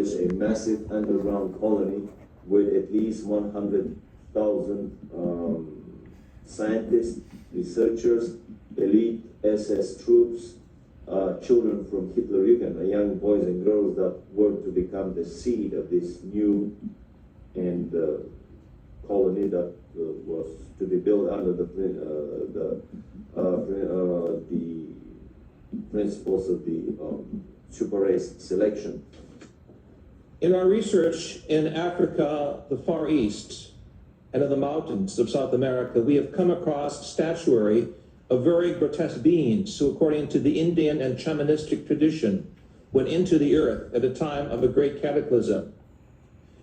establish a massive underground colony with at least 100,000 scientists, researchers, elite SS troops, children from Hitlerjugend, young boys and girls that were to become the seed of this new and colony that was to be built under the principles of the super race selection. In our research in Africa, the Far East, and in the mountains of South America, we have come across statuary of very grotesque beings who, according to the Indian and shamanistic tradition, went into the earth at a time of a great cataclysm.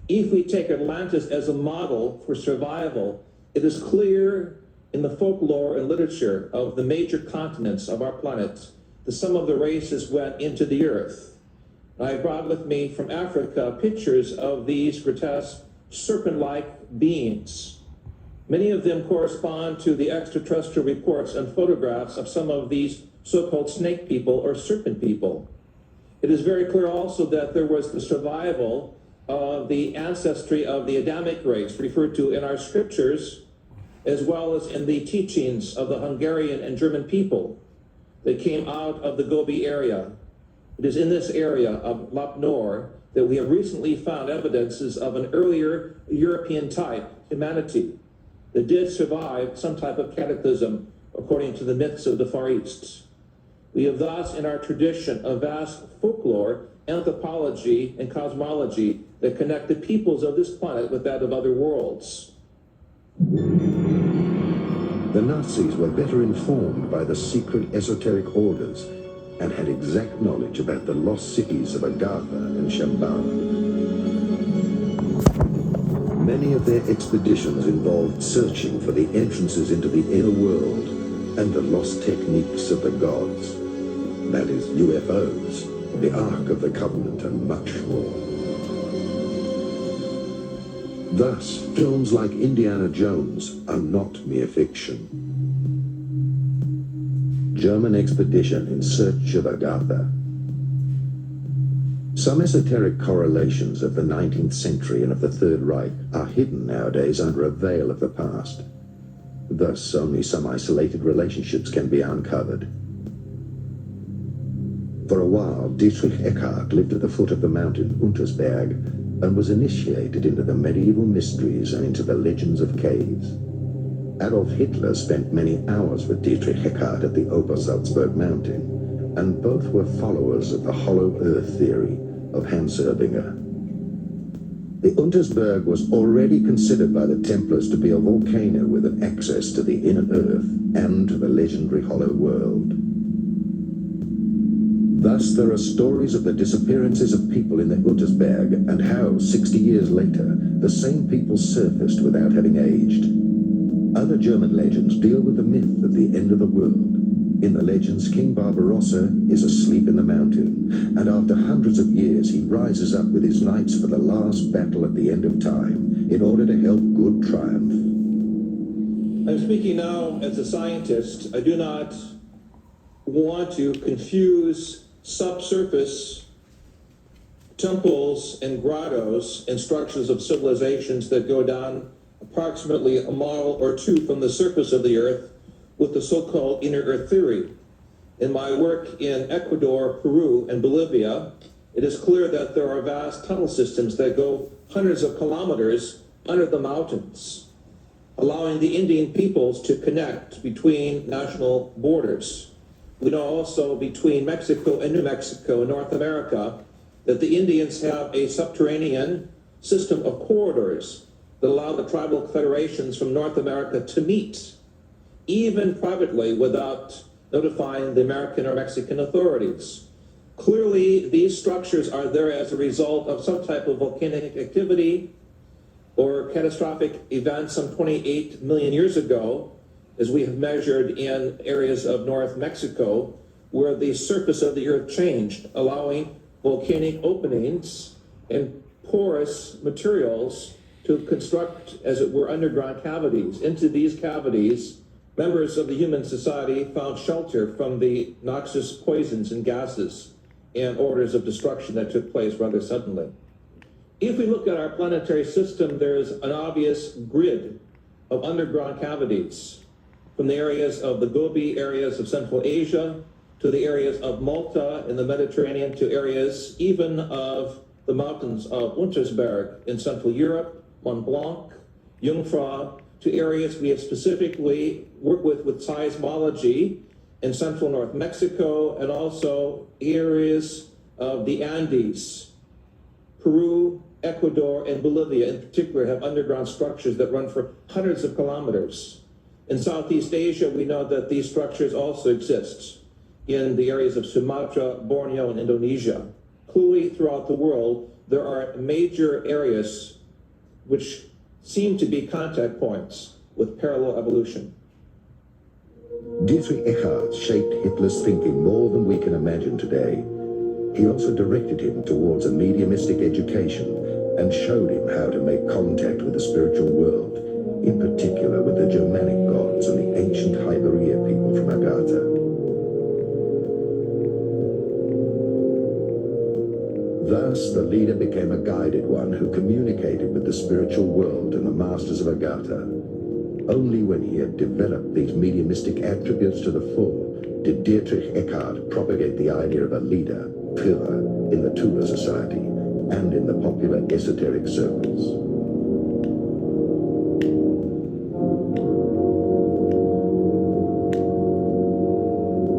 If we take Atlantis as a model for survival, it is clear in the folklore and literature of the major continents of our planet that some of the races went into the earth. I brought with me from Africa pictures of these grotesque serpent-like beings. Many of them correspond to the extraterrestrial reports and photographs of some of these so-called snake people or serpent people. It is very clear also that there was the survival of the ancestry of the Adamic race referred to in our scriptures, as well as in the teachings of the Hungarian and German people that came out of the Gobi area. It is in this area of Lap Nor that we have recently found evidences of an earlier European type humanity that did survive some type of cataclysm according to the myths of the Far East. We have thus in our tradition a vast folklore, anthropology, and cosmology that connect the peoples of this planet with that of other worlds. The Nazis were better informed by the secret esoteric orders and had exact knowledge about the lost cities of Agartha and Shambhala. Many of their expeditions involved searching for the entrances into the inner world and the lost techniques of the gods. That is, UFOs, the Ark of the Covenant, and much more. Thus, films like Indiana Jones are not mere fiction. German expedition in search of Agartha. Some esoteric correlations of the 19th century and of the Third Reich are hidden nowadays under a veil of the past. Thus, only some isolated relationships can be uncovered. For a while, Dietrich Eckart lived at the foot of the mountain Untersberg and was initiated into the medieval mysteries and into the legends of caves. Adolf Hitler spent many hours with Dietrich Eckart at the Obersalzberg mountain, and both were followers of the hollow earth theory of Hans Erbinger. The Untersberg was already considered by the Templars to be a volcano with an access to the inner earth and to the legendary hollow world. Thus, there are stories of the disappearances of people in the Untersberg and how, 60 years later, the same people surfaced without having aged. Other German legends deal with the myth of the end of the world. In the legends, King Barbarossa is asleep in the mountain, and after hundreds of years he rises up with his knights for the last battle at the end of time in order to help good triumph. I'm speaking now as a scientist. I do not want to confuse subsurface temples and grottos and structures of civilizations that go down approximately a mile or two from the surface of the earth with the so-called inner earth theory. In my work in Ecuador, Peru, and Bolivia, it is clear that there are vast tunnel systems that go hundreds of kilometers under the mountains, allowing the Indian peoples to connect between national borders. We know also between Mexico and New Mexico in North America that the Indians have a subterranean system of corridors that allow the tribal federations from North America to meet, even privately, without notifying the American or Mexican authorities. Clearly, these structures are there as a result of some type of volcanic activity or catastrophic event some 28 million years ago, as we have measured in areas of North Mexico, where the surface of the earth changed, allowing volcanic openings and porous materials to construct, as it were, underground cavities. Into these cavities, members of the human society found shelter from the noxious poisons and gases and orders of destruction that took place rather suddenly. If we look at our planetary system, there's an obvious grid of underground cavities from the areas of the Gobi areas of Central Asia to the areas of Malta in the Mediterranean to areas even of the mountains of Untersberg in Central Europe, Mont Blanc, Jungfrau, to areas we have specifically worked with seismology in central North Mexico and also areas of the Andes. Peru, Ecuador, and Bolivia in particular have underground structures that run for hundreds of kilometers. In Southeast Asia, we know that these structures also exist in the areas of Sumatra, Borneo, and Indonesia. Clearly, throughout the world, there are major areas which seem to be contact points with parallel evolution. Dietrich Eckart shaped Hitler's thinking more than we can imagine today. He also directed him towards a mediumistic education and showed him how to make contact with the spiritual world, in particular with the Germanic gods and the ancient Hyperia people from Agartha. Thus, the leader became a guided one who communicated with the spiritual world and the masters of Agartha. Only when he had developed these mediumistic attributes to the full did Dietrich Eckart propagate the idea of a leader, Führer, in the Tudor Society and in the popular esoteric circles.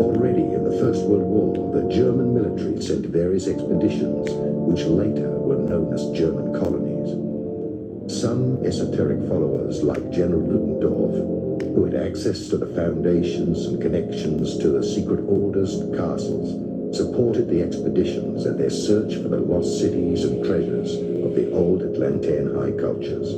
Already in the First World War, the German military sent various expeditions, which later were known as German colonies. Some esoteric followers, like General Ludendorff, who had access to the foundations and connections to the secret orders and castles, supported the expeditions and their search for the lost cities and treasures of the old Atlantean high cultures.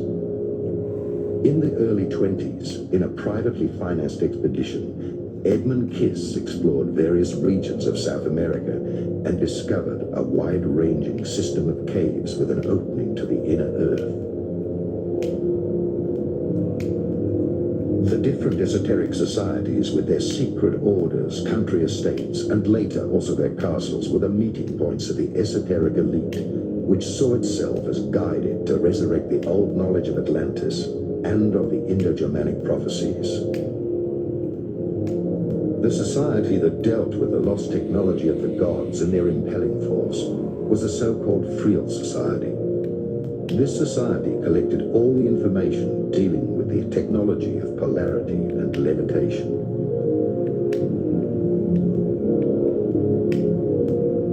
In the early 20s, in a privately financed expedition, Edmund Kiss explored various regions of South America and discovered a wide-ranging system of caves with an opening to the inner earth. The different esoteric societies with their secret orders, country estates, and later also their castles were the meeting points of the esoteric elite, which saw itself as guided to resurrect the old knowledge of Atlantis and of the Indo-Germanic prophecies. The society that dealt with the lost technology of the gods and their impelling force was the so-called Friel Society. This society collected all the information dealing with the technology of polarity and levitation.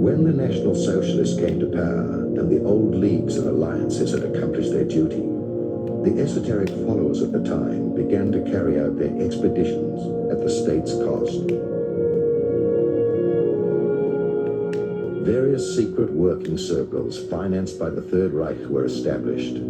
When the National Socialists came to power and the old leagues and alliances had accomplished their duty, the esoteric followers of the time began to carry out their expeditions at the state's cost. Various secret working circles financed by the Third Reich were established.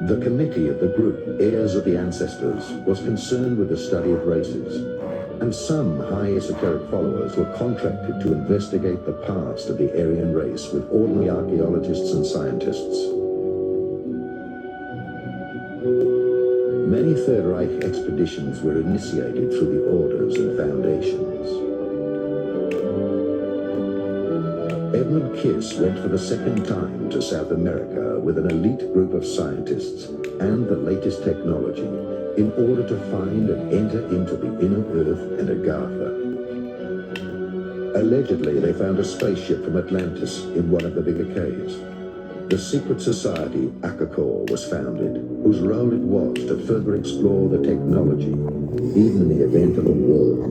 The committee of the group, Heirs of the Ancestors, was concerned with the study of races, and some high esoteric followers were contracted to investigate the past of the Aryan race with ordinary archaeologists and scientists. Many Third Reich expeditions were initiated through the orders and foundations. Edmund Kiss went for the second time to South America with an elite group of scientists and the latest technology in order to find and enter into the inner earth and Agartha. Allegedly, they found a spaceship from Atlantis in one of the bigger caves. The secret society, Akakor, was founded, whose role it was to further explore the technology, even in the event of a war.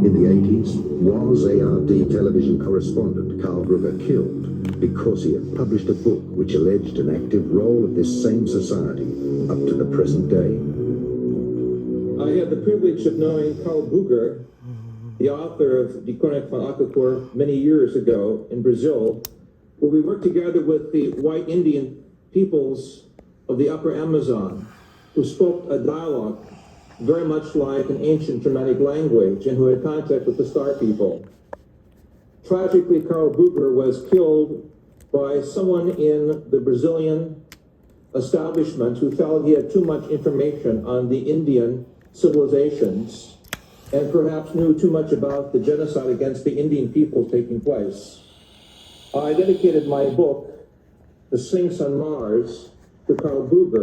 In the 80s, was ARD television correspondent Karl Brugger killed because he had published a book which alleged an active role of this same society up to the present day? I had the privilege of knowing Karl Brugger, the author of Die Chronik van Akakor, many years ago in Brazil, where we worked together with the white Indian peoples of the upper Amazon, who spoke a dialogue very much like an ancient Germanic language, and who had contact with the Star people. Tragically, Karl Brugger was killed by someone in the Brazilian establishment who felt he had too much information on the Indian civilizations and perhaps knew too much about the genocide against the Indian people taking place. I dedicated my book, The Sphinx on Mars, to Karl Brugger.